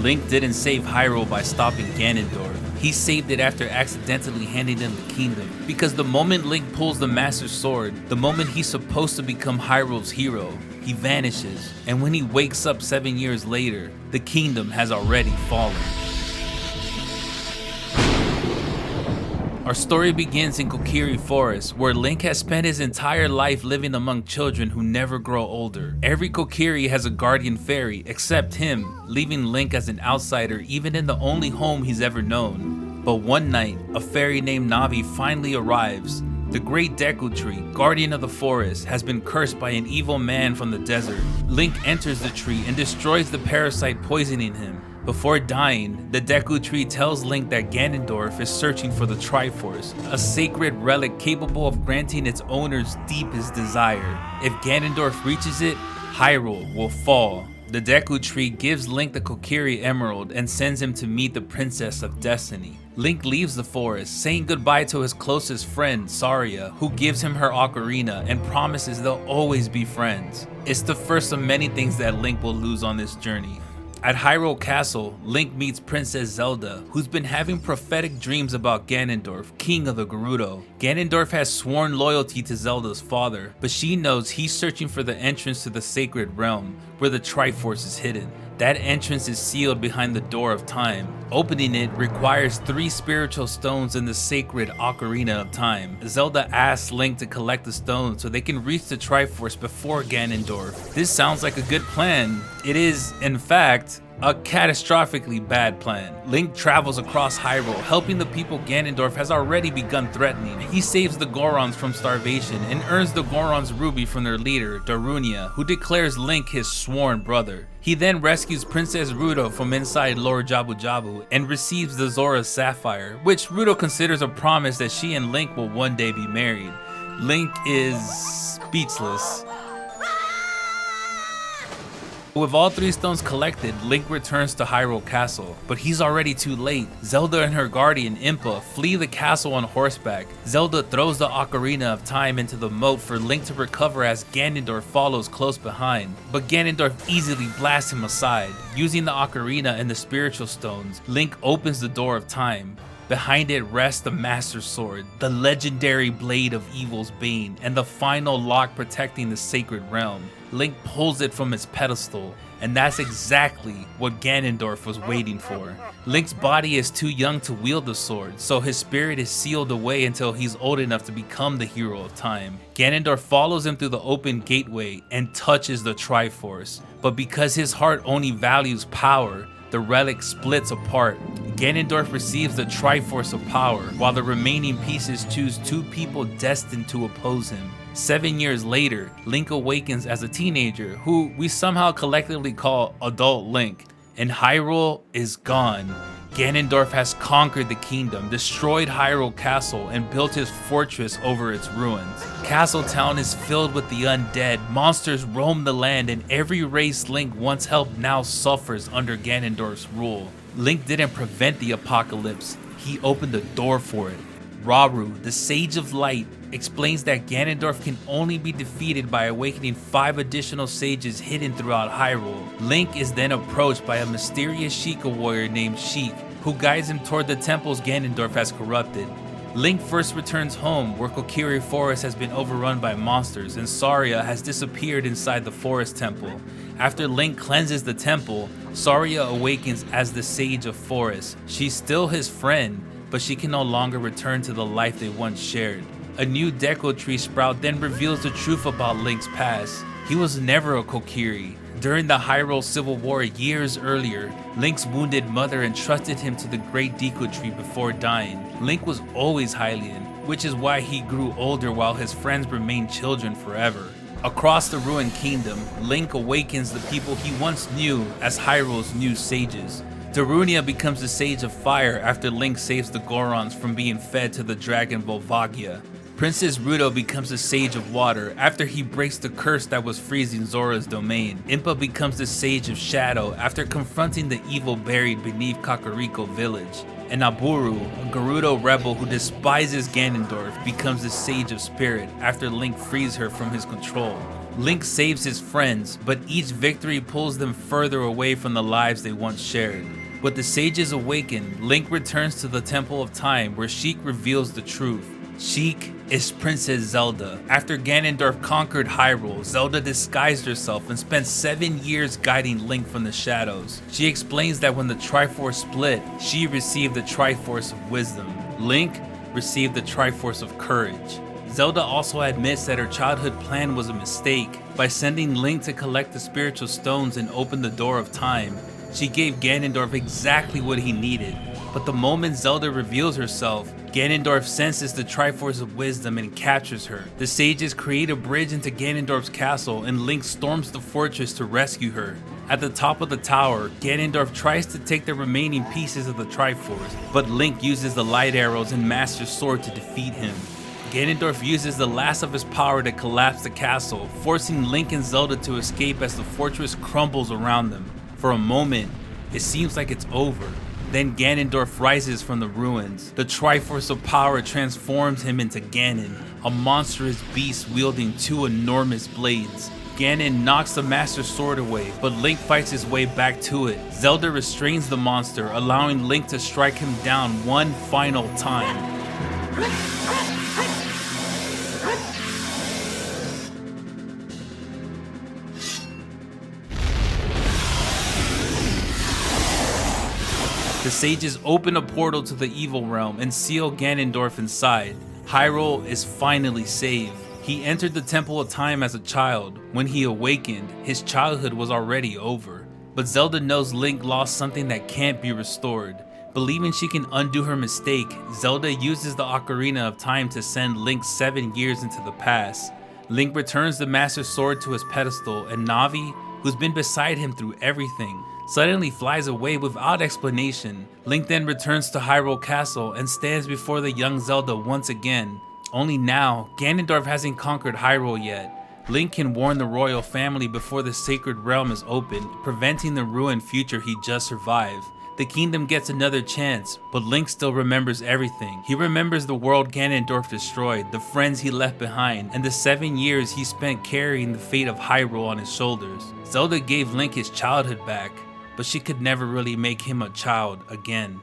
Link didn't save Hyrule by stopping Ganondorf. He saved it after accidentally handing him the kingdom. Because the moment Link pulls the Master Sword, the moment he's supposed to become Hyrule's hero, he vanishes. And when he wakes up 7 years later, the kingdom has already fallen. Our story begins in Kokiri Forest, where Link has spent his entire life living among children who never grow older. Every Kokiri has a guardian fairy, except him, leaving Link as an outsider even in the only home he's ever known. But one night, a fairy named Navi finally arrives. The Great Deku Tree, guardian of the forest, has been cursed by an evil man from the desert. Link enters the tree and destroys the parasite poisoning him. Before dying, the Deku Tree tells Link that Ganondorf is searching for the Triforce, a sacred relic capable of granting its owner's deepest desire. If Ganondorf reaches it, Hyrule will fall. The Deku Tree gives Link the Kokiri Emerald and sends him to meet the Princess of Destiny. Link leaves the forest, saying goodbye to his closest friend, Saria, who gives him her ocarina and promises they'll always be friends. It's the first of many things that Link will lose on this journey. At Hyrule Castle, Link meets Princess Zelda, who's been having prophetic dreams about Ganondorf, king of the Gerudo. Ganondorf has sworn loyalty to Zelda's father, but she knows he's searching for the entrance to the Sacred Realm, where the Triforce is hidden. That entrance is sealed behind the Door of Time. Opening it requires 3 spiritual stones in the sacred Ocarina of Time. Zelda asks Link to collect the stones so they can reach the Triforce before Ganondorf. This sounds like a good plan. It is, in fact, a catastrophically bad plan. Link travels across Hyrule, helping the people Ganondorf has already begun threatening. He saves the Gorons from starvation and earns the Goron's ruby from their leader, Darunia, who declares Link his sworn brother. He then rescues Princess Ruto from inside Lord Jabu Jabu and receives the Zora's Sapphire, which Ruto considers a promise that she and Link will one day be married. Link is speechless. With all 3 stones collected, Link returns to Hyrule Castle, but he's already too late. Zelda and her guardian, Impa, flee the castle on horseback. Zelda throws the Ocarina of Time into the moat for Link to recover as Ganondorf follows close behind. But Ganondorf easily blasts him aside. Using the Ocarina and the spiritual stones, Link opens the Door of Time. Behind it rests the Master Sword, the legendary blade of evil's bane, and the final lock protecting the sacred realm. Link pulls it from its pedestal, and that's exactly what Ganondorf was waiting for. Link's body is too young to wield the sword, so his spirit is sealed away until he's old enough to become the hero of time. Ganondorf follows him through the open gateway and touches the Triforce, but because his heart only values power, the relic splits apart. Ganondorf receives the Triforce of Power, while the remaining pieces choose 2 people destined to oppose him. 7 years later, Link awakens as a teenager, who we somehow collectively call Adult Link, and Hyrule is gone. Ganondorf has conquered the kingdom, destroyed Hyrule Castle, and built his fortress over its ruins. Castle Town is filled with the undead, monsters roam the land, and every race Link once helped now suffers under Ganondorf's rule. Link didn't prevent the apocalypse, he opened the door for it. Rauru, the Sage of Light, explains that Ganondorf can only be defeated by awakening 5 additional sages hidden throughout Hyrule. Link is then approached by a mysterious Sheikah warrior named Sheik, who guides him toward the temples Ganondorf has corrupted. Link first returns home, where Kokiri Forest has been overrun by monsters and Saria has disappeared inside the forest temple. After Link cleanses the temple, Saria awakens as the Sage of Forest. She's still his friend, but she can no longer return to the life they once shared. A new Deku Tree sprout then reveals the truth about Link's past. He was never a Kokiri. During the Hyrule Civil War years earlier, Link's wounded mother entrusted him to the Great Deku Tree before dying. Link was always Hylian, which is why he grew older while his friends remained children forever. Across the ruined kingdom, Link awakens the people he once knew as Hyrule's new sages. Darunia becomes the Sage of Fire after Link saves the Gorons from being fed to the dragon Volvagia. Princess Ruto becomes the Sage of Water after he breaks the curse that was freezing Zora's domain. Impa becomes the Sage of Shadow after confronting the evil buried beneath Kakariko village. And Naburu, a Gerudo rebel who despises Ganondorf, becomes the Sage of Spirit after Link frees her from his control. Link saves his friends, but each victory pulls them further away from the lives they once shared. With the sages awakened, Link returns to the Temple of Time where Sheik reveals the truth. Sheik is Princess Zelda. After Ganondorf conquered Hyrule, Zelda disguised herself and spent 7 years guiding Link from the shadows. She explains that when the Triforce split, she received the Triforce of Wisdom. Link received the Triforce of Courage. Zelda also admits that her childhood plan was a mistake. By sending Link to collect the spiritual stones and open the door of time, she gave Ganondorf exactly what he needed. But the moment Zelda reveals herself, Ganondorf senses the Triforce of Wisdom and captures her. The sages create a bridge into Ganondorf's castle and Link storms the fortress to rescue her. At the top of the tower, Ganondorf tries to take the remaining pieces of the Triforce, but Link uses the light arrows and Master Sword to defeat him. Ganondorf uses the last of his power to collapse the castle, forcing Link and Zelda to escape as the fortress crumbles around them. For a moment, it seems like it's over. Then Ganondorf rises from the ruins. The Triforce of Power transforms him into Ganon, a monstrous beast wielding 2 enormous blades. Ganon knocks the Master Sword away, but Link fights his way back to it. Zelda restrains the monster, allowing Link to strike him down one final time. The sages open a portal to the evil realm and seal Ganondorf inside. Hyrule is finally saved. He entered the Temple of Time as a child. When he awakened, his childhood was already over. But Zelda knows Link lost something that can't be restored. Believing she can undo her mistake, Zelda uses the Ocarina of Time to send Link 7 years into the past. Link returns the Master Sword to his pedestal, and Navi, who's been beside him through everything, suddenly flies away without explanation. Link then returns to Hyrule Castle and stands before the young Zelda once again. Only now, Ganondorf hasn't conquered Hyrule yet. Link can warn the royal family before the sacred realm is opened, preventing the ruined future he just survived. The kingdom gets another chance, but Link still remembers everything. He remembers the world Ganondorf destroyed, the friends he left behind, and the 7 years he spent carrying the fate of Hyrule on his shoulders. Zelda gave Link his childhood back, but she could never really make him a child again.